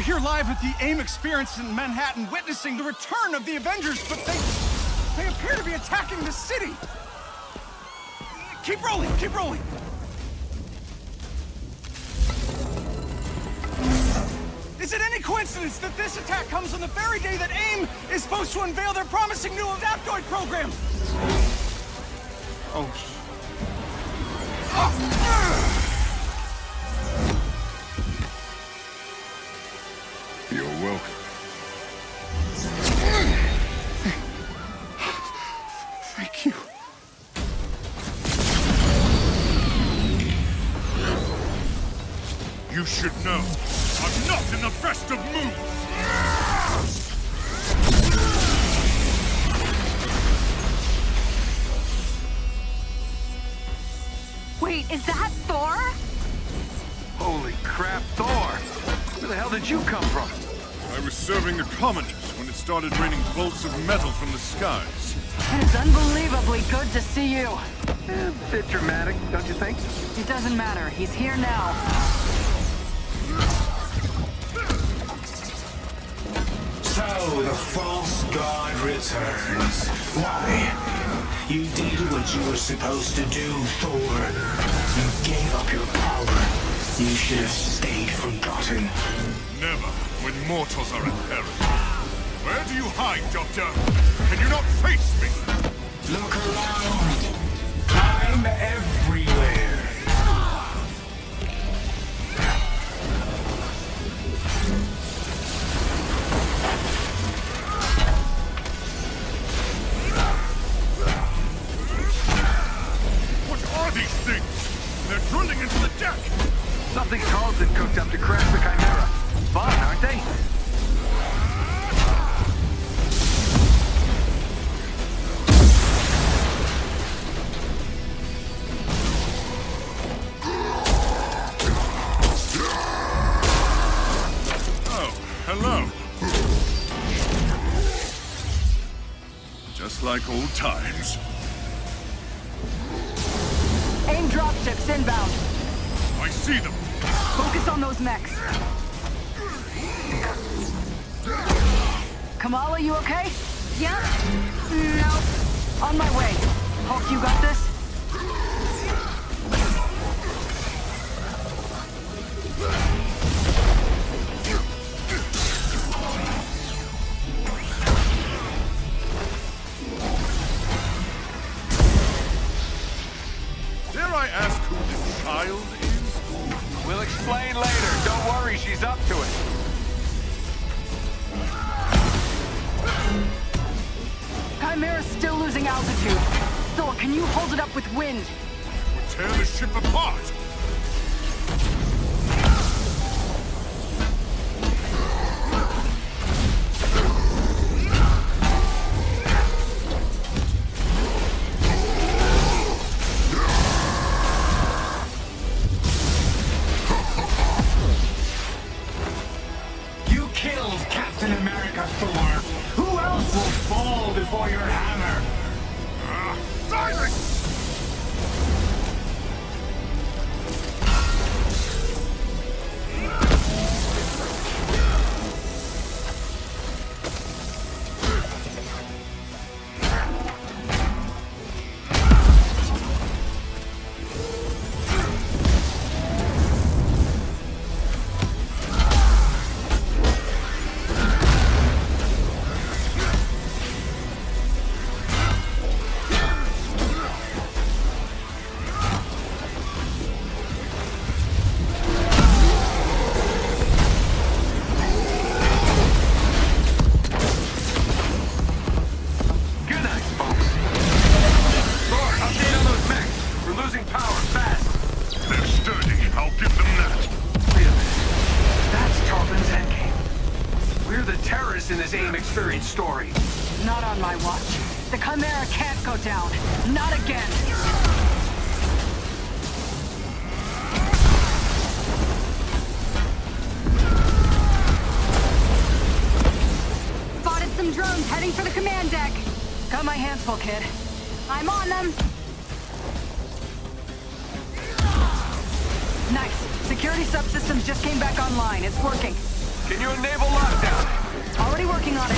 here live at the AIM experience in Manhattan, witnessing the return of the Avengers, but they appear to be attacking the city. Keep rolling, keep rolling. Is it any coincidence that this attack comes on the very day that AIM is supposed to unveil their promising new Adaptoid program? Oh. You're welcome. Thank you. You should know, I'm not in the best of moods! Wait, is that Thor? Holy crap, Thor! Where the hell did you come from? I was serving the commoners when it started raining bolts of metal from the skies. It's unbelievably good to see you. A bit dramatic, don't you think? It doesn't matter. He's here now. So, the false god returns. Why? You did what you were supposed to do, Thor. You gave up your power. You should have stayed forgotten. Never, when mortals are in peril. Where do you hide, Doctor? Can you not face me? Look around. I'm everywhere. What are these things? They're drilling into the deck! Something Carlton cooked up to crash the Chimera. Fun, aren't they? Oh, hello. Just like old times. AIM dropships inbound. I see them. Focus on those mechs. Kamala, you okay? Yeah? No. On my way. Hulk, you got this? Dare I ask who this child is? We'll explain later. Don't worry, she's up to it. Chimera's still losing altitude. Thor, can you hold it up with wind? We'll tear the ship apart! You killed Captain America, Thor. Who else will fall before your hammer? Silence! In this AIM experience story. Not on my watch. The Chimera can't go down. Not again. Spotted some drones heading for the command deck. Got my hands full, kid. I'm on them. Nice. Security subsystems just came back online. It's working. Can you enable lockdown? Already working on it.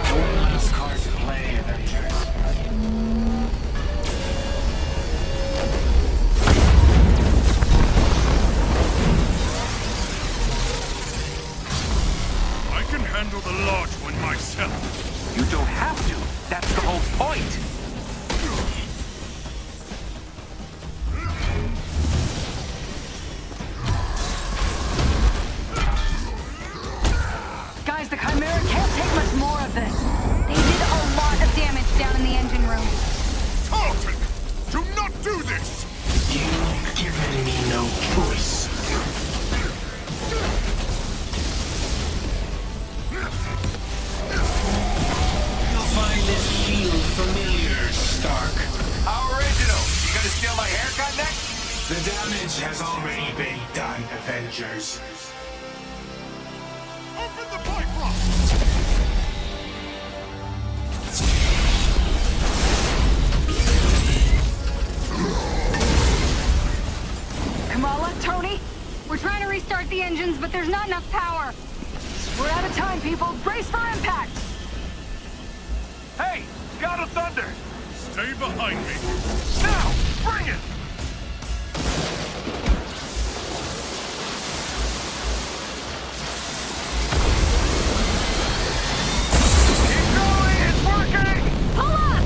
One last card to play, Avengers. I can handle the large one myself. You don't have to. That's the whole point. Guys, the Chimera can't take much more of this. They did a lot of damage down in the engine room. Tartan! Do not do this! You've given me no choice. You'll find this shield familiar, Stark. How original. You gonna steal my haircut next? The damage has already been done, Avengers. Open the Bifrost! Kamala, Tony, we're trying to restart the engines, but there's not enough power. We're out of time, people. Brace for impact. Hey, God of Thunder. Stay behind me. Now, bring it. Keep going, it's working. Pull up!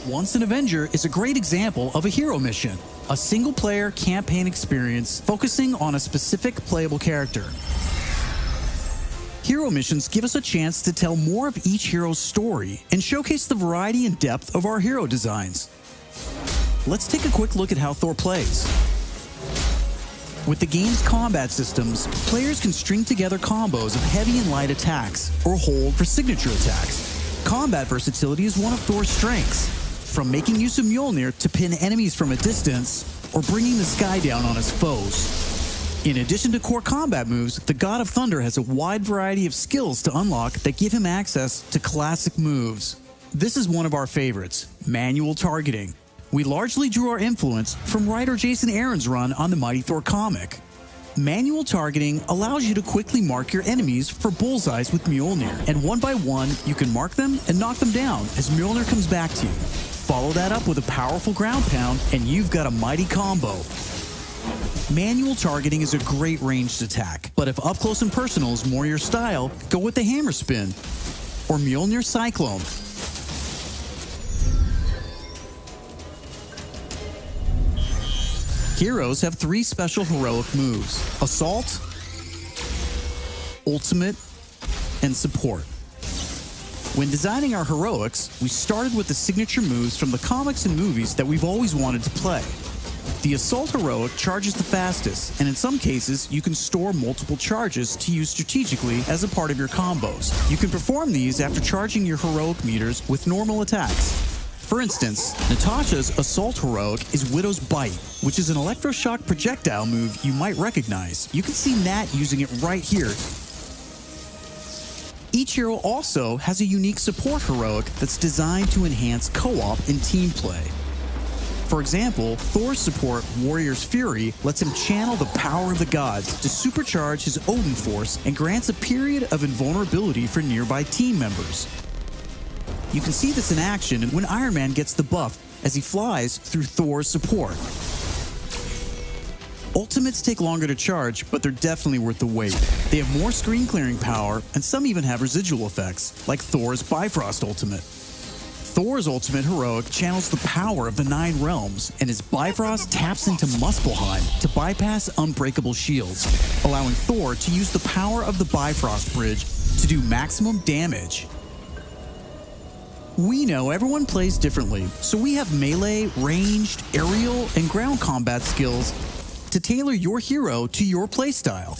Once an Avenger is a great example of a hero mission, a single-player campaign experience focusing on a specific playable character. Hero missions give us a chance to tell more of each hero's story and showcase the variety and depth of our hero designs. Let's take a quick look at how Thor plays. With the game's combat systems, players can string together combos of heavy and light attacks, or hold for signature attacks. Combat versatility is one of Thor's strengths, from making use of Mjolnir to pin enemies from a distance, or bringing the sky down on his foes. In addition to core combat moves, the God of Thunder has a wide variety of skills to unlock that give him access to classic moves. This is one of our favorites, manual targeting. We largely drew our influence from writer Jason Aaron's run on the Mighty Thor comic. Manual targeting allows you to quickly mark your enemies for bullseyes with Mjolnir, and one by one, you can mark them and knock them down as Mjolnir comes back to you. Follow that up with a powerful ground pound, and you've got a mighty combo. Manual targeting is a great ranged attack, but if up close and personal is more your style, go with the hammer spin or Mjolnir Cyclone. Heroes have 3 special heroic moves: Assault, Ultimate, and Support. When designing our heroics, we started with the signature moves from the comics and movies that we've always wanted to play. The Assault heroic charges the fastest, and in some cases, you can store multiple charges to use strategically as a part of your combos. You can perform these after charging your heroic meters with normal attacks. For instance, Natasha's Assault heroic is Widow's Bite, which is an electroshock projectile move you might recognize. You can see Nat using it right here. Each hero also has a unique support heroic that's designed to enhance co-op and team play. For example, Thor's support, Warrior's Fury, lets him channel the power of the gods to supercharge his Odin force and grants a period of invulnerability for nearby team members. You can see this in action when Iron Man gets the buff as he flies through Thor's support. Ultimates take longer to charge, but they're definitely worth the wait. They have more screen clearing power, and some even have residual effects, like Thor's Bifrost Ultimate. Thor's Ultimate heroic channels the power of the 9 realms, and his Bifrost taps into Muspelheim to bypass unbreakable shields, allowing Thor to use the power of the Bifrost Bridge to do maximum damage. We know everyone plays differently, so we have melee, ranged, aerial, and ground combat skills to tailor your hero to your playstyle.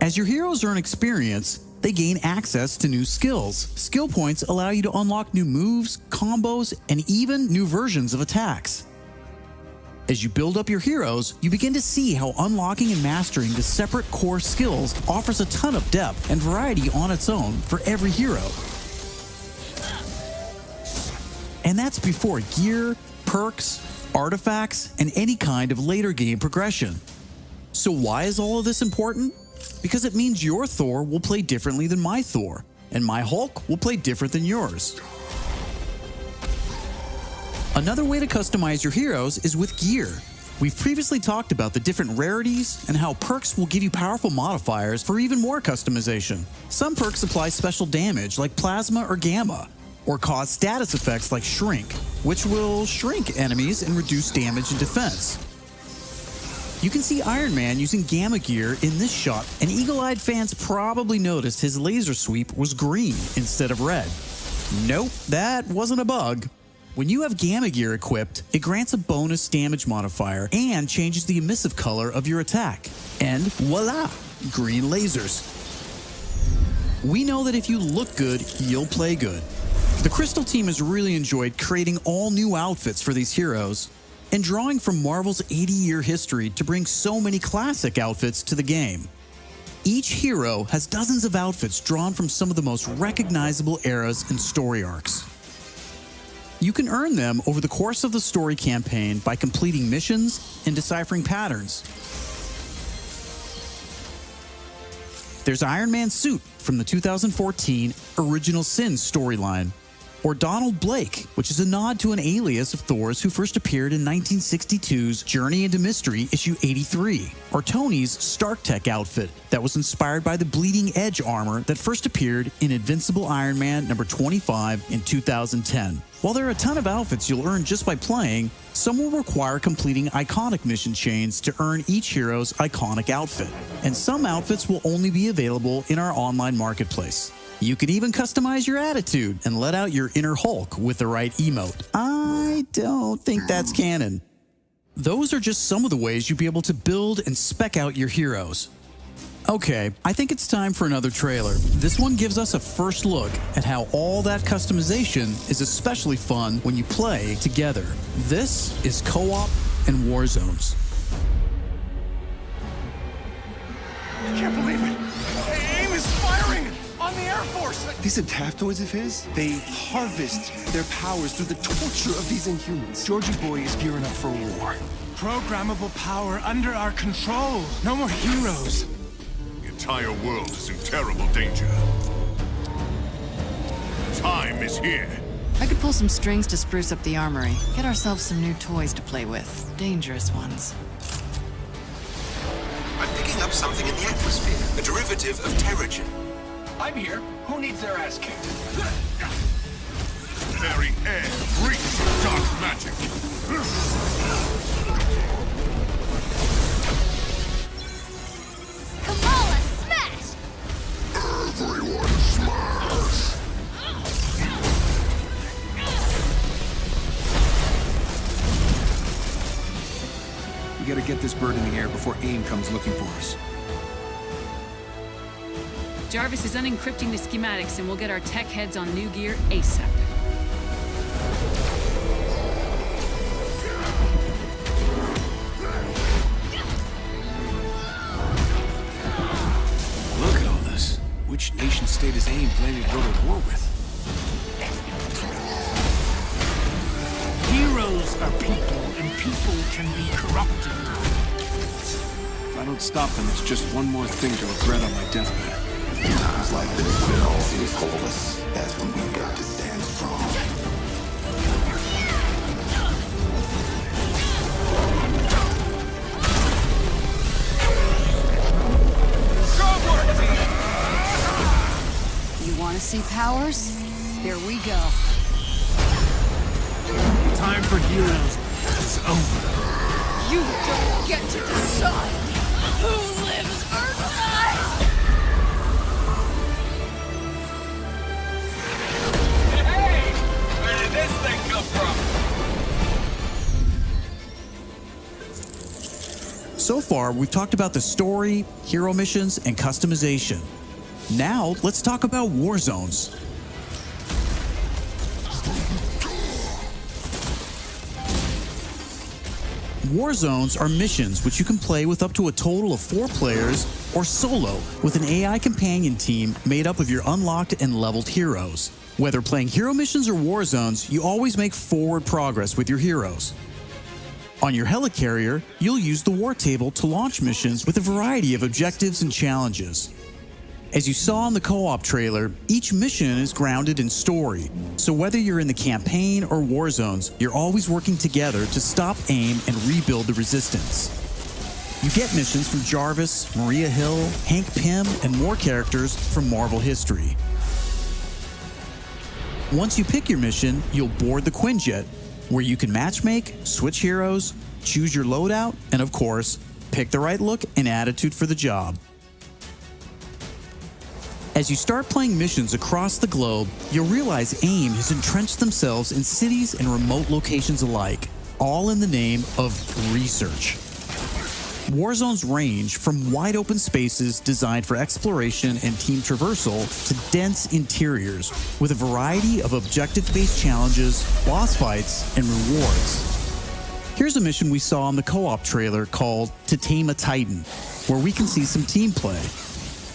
As your heroes earn experience, they gain access to new skills. Skill points allow you to unlock new moves, combos, and even new versions of attacks. As you build up your heroes, you begin to see how unlocking and mastering the separate core skills offers a ton of depth and variety on its own for every hero. And that's before gear, perks, artifacts, and any kind of later game progression. So why is all of this important? Because it means your Thor will play differently than my Thor, and my Hulk will play different than yours. Another way to customize your heroes is with gear. We've previously talked about the different rarities and how perks will give you powerful modifiers for even more customization. Some perks apply special damage like plasma or gamma, or cause status effects like shrink, which will shrink enemies and reduce damage and defense. You can see Iron Man using gamma gear in this shot, and eagle-eyed fans probably noticed his laser sweep was green instead of red. Nope, that wasn't a bug. When you have gamma gear equipped, it grants a bonus damage modifier and changes the emissive color of your attack. And voila, green lasers. We know that if you look good, you'll play good. The Crystal team has really enjoyed creating all new outfits for these heroes and drawing from Marvel's 80-year history to bring so many classic outfits to the game. Each hero has dozens of outfits drawn from some of the most recognizable eras and story arcs. You can earn them over the course of the story campaign by completing missions and deciphering patterns. There's Iron Man's suit from the 2014 Original Sin storyline, or Donald Blake, which is a nod to an alias of Thor's who first appeared in 1962's Journey into Mystery issue 83, or Tony's Stark Tech outfit that was inspired by the Bleeding Edge armor that first appeared in Invincible Iron Man number 25 in 2010. While there are a ton of outfits you'll earn just by playing, some will require completing iconic mission chains to earn each hero's iconic outfit, and some outfits will only be available in our online marketplace. You can even customize your attitude and let out your inner Hulk with the right emote. I don't think that's canon. Those are just some of the ways you'll be able to build and spec out your heroes. Okay, I think it's time for another trailer. This one gives us a first look at how all that customization is especially fun when you play together. This is Co-op and War Zones. I can't believe it! AIM is firing on the Air Force! These adaptoids of his, they harvest their powers through the torture of these Inhumans. Georgie Boy is gearing up for war. Programmable power under our control. No more heroes. The entire world is in terrible danger. Time is here. I could pull some strings to spruce up the armory. Get ourselves some new toys to play with. Dangerous ones. I'm picking up something in the atmosphere. A derivative of Terrigen. I'm here. Who needs their ass kicked? Very air reeks of dark magic. Kamala, smash! Everyone smash! We gotta get this bird in the air before AIM comes looking for us. Jarvis is unencrypting the schematics and we'll get our tech heads on new gear ASAP. Look at all this. Which nation state is AIM planning to go to war with? Heroes are people, and people can be corrupted. If I don't stop them, it's just one more thing to regret on my deathbed. In times like this, when all seems hopeless, that's when we've got to stand strong. You want to see powers? Here we go. Time for heroes is over. You don't get to decide who lives or dies! Hey! Where did this thing come from? So far, we've talked about the story, hero missions, and customization. Now, let's talk about war zones. War zones are missions which you can play with up to a total of 4 players or solo with an AI companion team made up of your unlocked and leveled heroes. Whether playing hero missions or war zones, you always make forward progress with your heroes. On your helicarrier, you'll use the war table to launch missions with a variety of objectives and challenges. As you saw in the co-op trailer, each mission is grounded in story, so whether you're in the campaign or war zones, you're always working together to stop AIM and rebuild the resistance. You get missions from Jarvis, Maria Hill, Hank Pym, and more characters from Marvel history. Once you pick your mission, you'll board the Quinjet, where you can matchmake, switch heroes, choose your loadout, and of course, pick the right look and attitude for the job. As you start playing missions across the globe, you'll realize AIM has entrenched themselves in cities and remote locations alike, all in the name of research. War zones range from wide open spaces designed for exploration and team traversal to dense interiors with a variety of objective-based challenges, boss fights, and rewards. Here's a mission we saw in the co-op trailer called To Tame a Titan, where we can see some team play.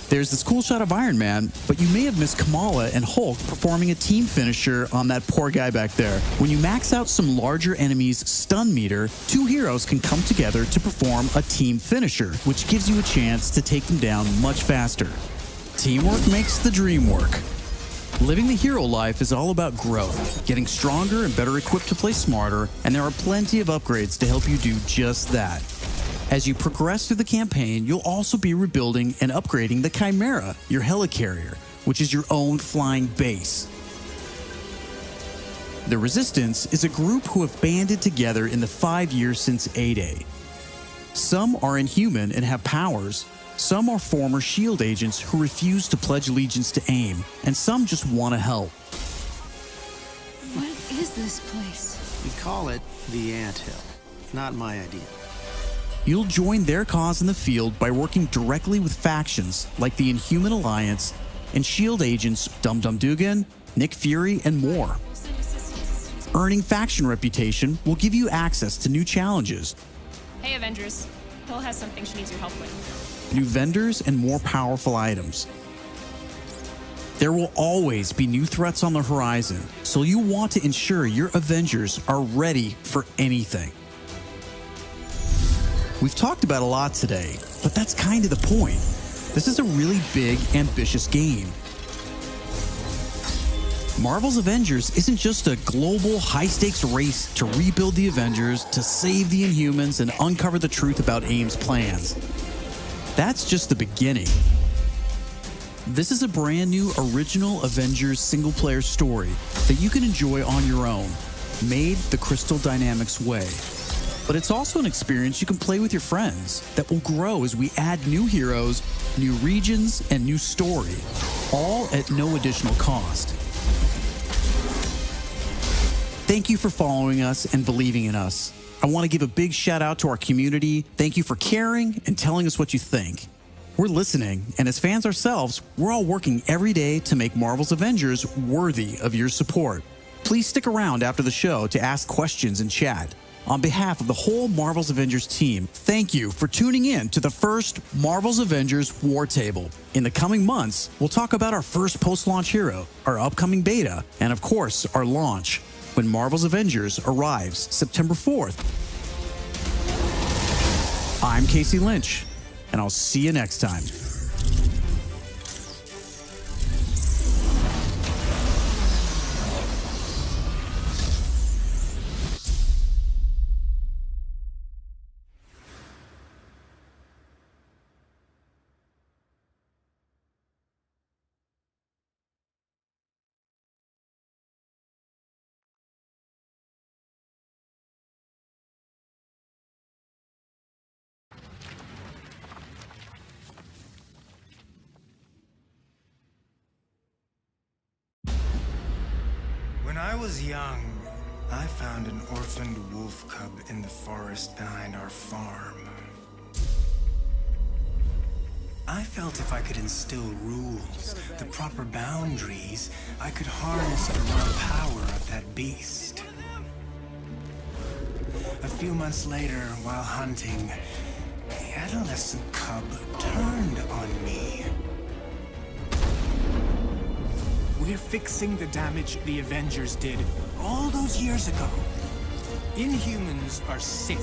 There's this cool shot of Iron Man, but you may have missed Kamala and Hulk performing a team finisher on that poor guy back there. When you max out some larger enemies' stun meter, 2 heroes can come together to perform a team finisher, which gives you a chance to take them down much faster. Teamwork makes the dream work. Living the hero life is all about growth, getting stronger and better equipped to play smarter, and there are plenty of upgrades to help you do just that. As you progress through the campaign, you'll also be rebuilding and upgrading the Chimera, your helicarrier, which is your own flying base. The Resistance is a group who have banded together in the 5 years since A-Day. Some are inhuman and have powers, some are former SHIELD agents who refuse to pledge allegiance to AIM, and some just want to help. What is this place? We call it the Anthill. Not my idea. You'll join their cause in the field by working directly with factions like the Inhuman Alliance and SHIELD agents Dum Dum Dugan, Nick Fury, and more. Earning faction reputation will give you access to new challenges, Hey, Avengers. Hill has something she needs your help with. new vendors, and more powerful items. There will always be new threats on the horizon, so you want to ensure your Avengers are ready for anything. We've talked about a lot today, but that's kind of the point. This is a really big, ambitious game. Marvel's Avengers isn't just a global, high-stakes race to rebuild the Avengers, to save the Inhumans, and uncover the truth about AIM's plans. That's just the beginning. This is a brand new original Avengers single-player story that you can enjoy on your own, made the Crystal Dynamics way. But it's also an experience you can play with your friends that will grow as we add new heroes, new regions, and new story, all at no additional cost. Thank you for following us and believing in us. I want to give a big shout out to our community. Thank you for caring and telling us what you think. We're listening, and as fans ourselves, we're all working every day to make Marvel's Avengers worthy of your support. Please stick around after the show to ask questions and chat. On behalf of the whole Marvel's Avengers team, thank you for tuning in to the first Marvel's Avengers War Table. In the coming months, we'll talk about our first post-launch hero, our upcoming beta, and of course, our launch, when Marvel's Avengers arrives September 4th. I'm Casey Lynch, and I'll see you next time. When I was young, I found an orphaned wolf cub in the forest behind our farm. I felt if I could instill rules, the proper boundaries, I could harness the raw power of that beast. A few months later, while hunting, the adolescent cub turned on me. We're fixing the damage the Avengers did all those years ago. Inhumans are sick.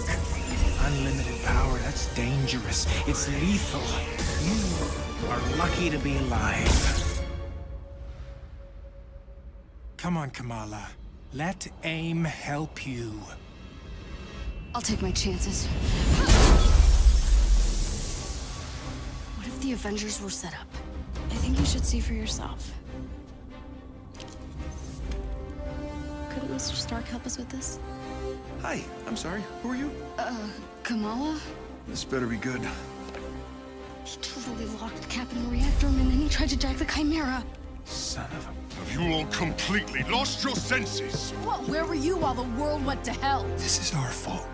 Unlimited power, that's dangerous. It's lethal. You are lucky to be alive. Come on, Kamala. Let AIM help you. I'll take my chances. What if the Avengers were set up? I think you should see for yourself. Couldn't Mr. Stark help us with this? Hi, I'm sorry. Who are you? Kamala? This better be good. He totally locked Cap in the reactor room and then he tried to jack the Chimera. Son of a... Have you all completely lost your senses? Well, where were you while the world went to hell? This is our fault.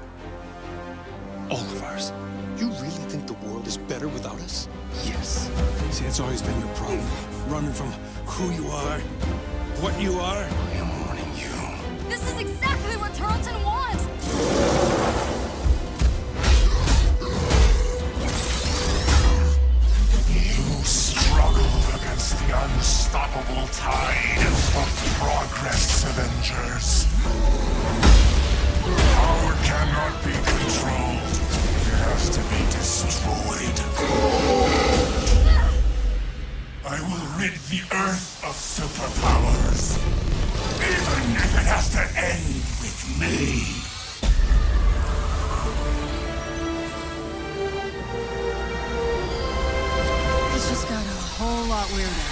All of ours. You really think the world is better without us? Yes. See, that's always been your problem. Running from who you are, what you are. I'm warning you. This is exactly what Tarleton wants! You struggle against the unstoppable tide of progress, Avengers. Power cannot be controlled. It has to be destroyed. I will rid the Earth of superpowers. Even if it has to end with me. This just got a whole lot weirder.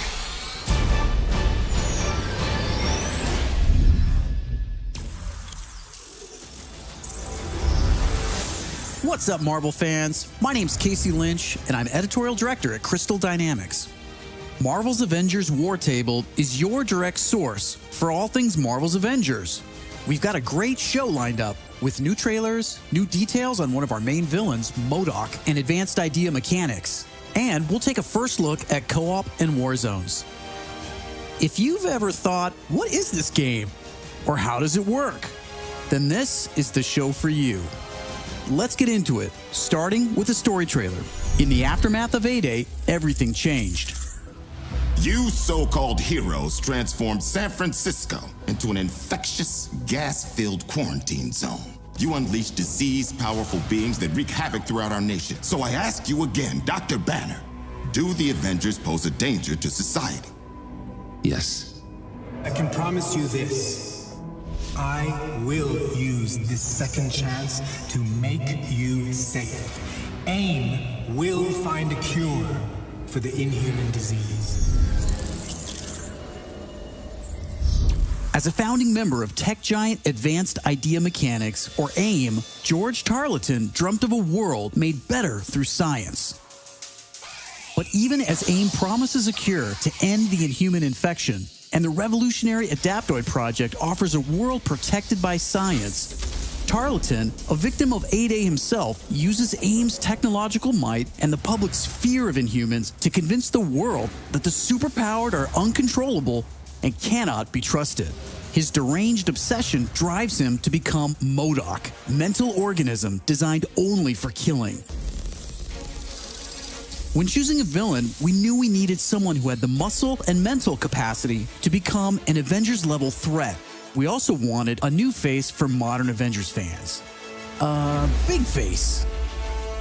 What's up, Marvel fans? My name's Casey Lynch, and I'm editorial director at Crystal Dynamics. Marvel's Avengers War Table is your direct source for all things Marvel's Avengers. We've got a great show lined up with new trailers, new details on one of our main villains, MODOK, and advanced idea mechanics. And we'll take a first look at co-op and war zones. If you've ever thought, what is this game? Or how does it work? Then this is the show for you. Let's get into it, starting with a story trailer. In the aftermath of A-Day, everything changed. You so-called heroes transformed San Francisco into an infectious, gas-filled quarantine zone. You unleashed diseased, powerful beings that wreak havoc throughout our nation. So I ask you again, Dr. Banner, do the Avengers pose a danger to society? Yes. I can promise you this. I will use this second chance to make you safe. AIM will find a cure for the inhuman disease. As a founding member of tech giant Advanced Idea Mechanics, or AIM, George Tarleton dreamt of a world made better through science. But even as AIM promises a cure to end the inhuman infection, and the revolutionary Adaptoid project offers a world protected by science, Tarleton, a victim of A-Day himself, uses AIM's technological might and the public's fear of Inhumans to convince the world that the superpowered are uncontrollable and cannot be trusted. His deranged obsession drives him to become MODOK, mental organism designed only for killing. When choosing a villain, we knew we needed someone who had the muscle and mental capacity to become an Avengers-level threat. We also wanted a new face for modern Avengers fans. Big face.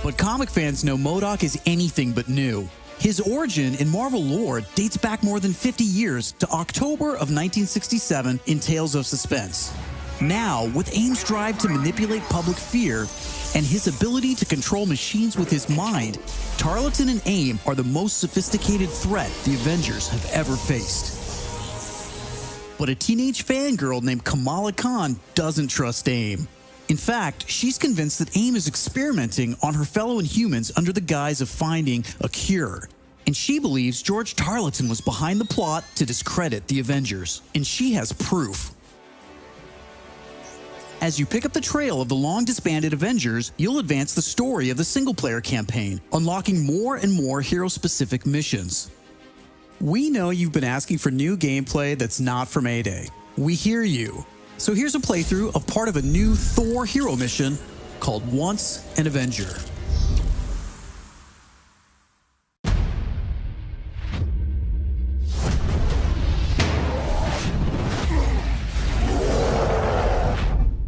But comic fans know MODOK is anything but new. His origin in Marvel lore dates back more than 50 years to October of 1967 in Tales of Suspense. Now, with AIM's drive to manipulate public fear and his ability to control machines with his mind, Tarleton and AIM are the most sophisticated threat the Avengers have ever faced. But a teenage fangirl named Kamala Khan doesn't trust AIM. In fact, she's convinced that AIM is experimenting on her fellow Inhumans under the guise of finding a cure. And she believes George Tarleton was behind the plot to discredit the Avengers. And she has proof. As you pick up the trail of the long-disbanded Avengers, you'll advance the story of the single-player campaign, unlocking more and more hero-specific missions. We know you've been asking for new gameplay that's not from A-Day. We hear you. So here's a playthrough of part of a new Thor hero mission called Once an Avenger.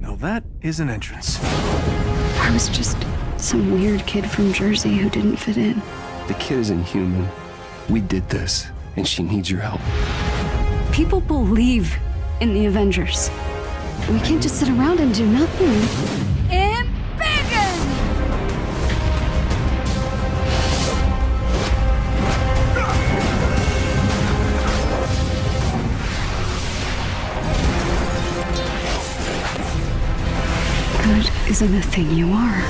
Now that is an entrance. I was just some weird kid from Jersey who didn't fit in. The kid isn't human. We did this, and she needs your help. People believe in the Avengers. We can't just sit around and do nothing. AVENGERS! Good isn't a thing you are.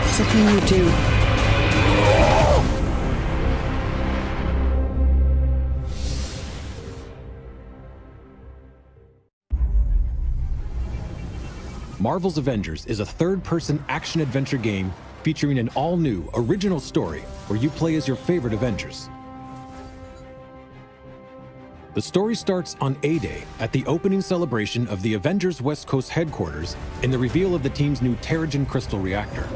It's a thing you do. Marvel's Avengers is a third-person action-adventure game featuring an all-new, original story where you play as your favorite Avengers. The story starts on A-Day at the opening celebration of the Avengers West Coast headquarters in the reveal of the team's new Terrigen crystal reactor.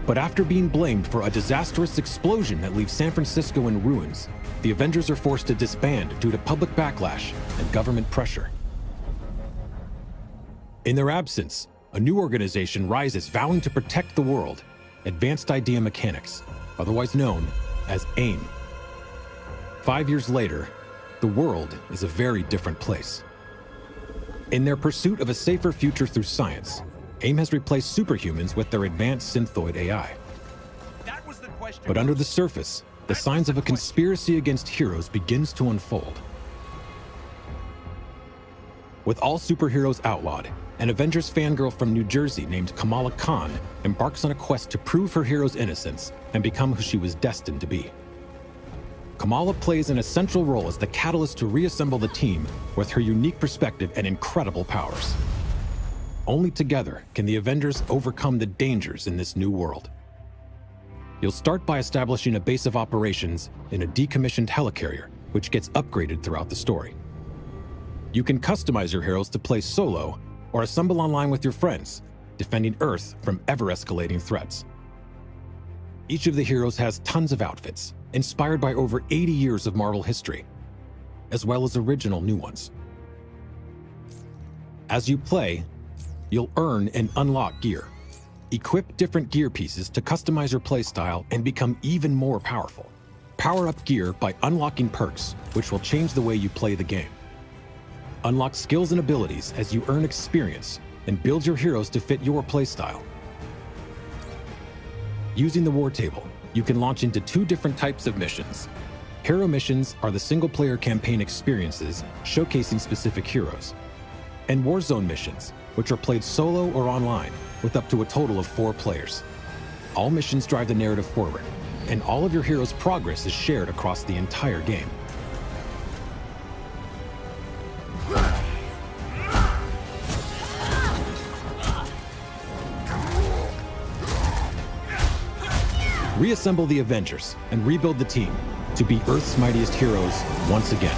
But after being blamed for a disastrous explosion that leaves San Francisco in ruins, the Avengers are forced to disband due to public backlash and government pressure. In their absence, a new organization rises vowing to protect the world, Advanced Idea Mechanics, otherwise known as AIM. 5 years later, the world is a very different place. In their pursuit of a safer future through science, AIM has replaced superhumans with their advanced synthoid AI. But under the surface, the signs of a conspiracy against heroes begins to unfold. With all superheroes outlawed, an Avengers fangirl from New Jersey named Kamala Khan embarks on a quest to prove her hero's innocence and become who she was destined to be. Kamala plays an essential role as the catalyst to reassemble the team with her unique perspective and incredible powers. Only together can the Avengers overcome the dangers in this new world. You'll start by establishing a base of operations in a decommissioned helicarrier, which gets upgraded throughout the story. You can customize your heroes to play solo or assemble online with your friends, defending Earth from ever-escalating threats. Each of the heroes has tons of outfits, inspired by over 80 years of Marvel history, as well as original new ones. As you play, you'll earn and unlock gear. Equip different gear pieces to customize your playstyle and become even more powerful. Power up gear by unlocking perks, which will change the way you play the game. Unlock skills and abilities as you earn experience and build your heroes to fit your playstyle. Using the war table, you can launch into 2 different types of missions. Hero missions are the single-player campaign experiences showcasing specific heroes, and Warzone missions, which are played solo or online with up to a total of 4 players. All missions drive the narrative forward, and all of your heroes' progress is shared across the entire game. Reassemble the Avengers and rebuild the team to be Earth's mightiest heroes once again.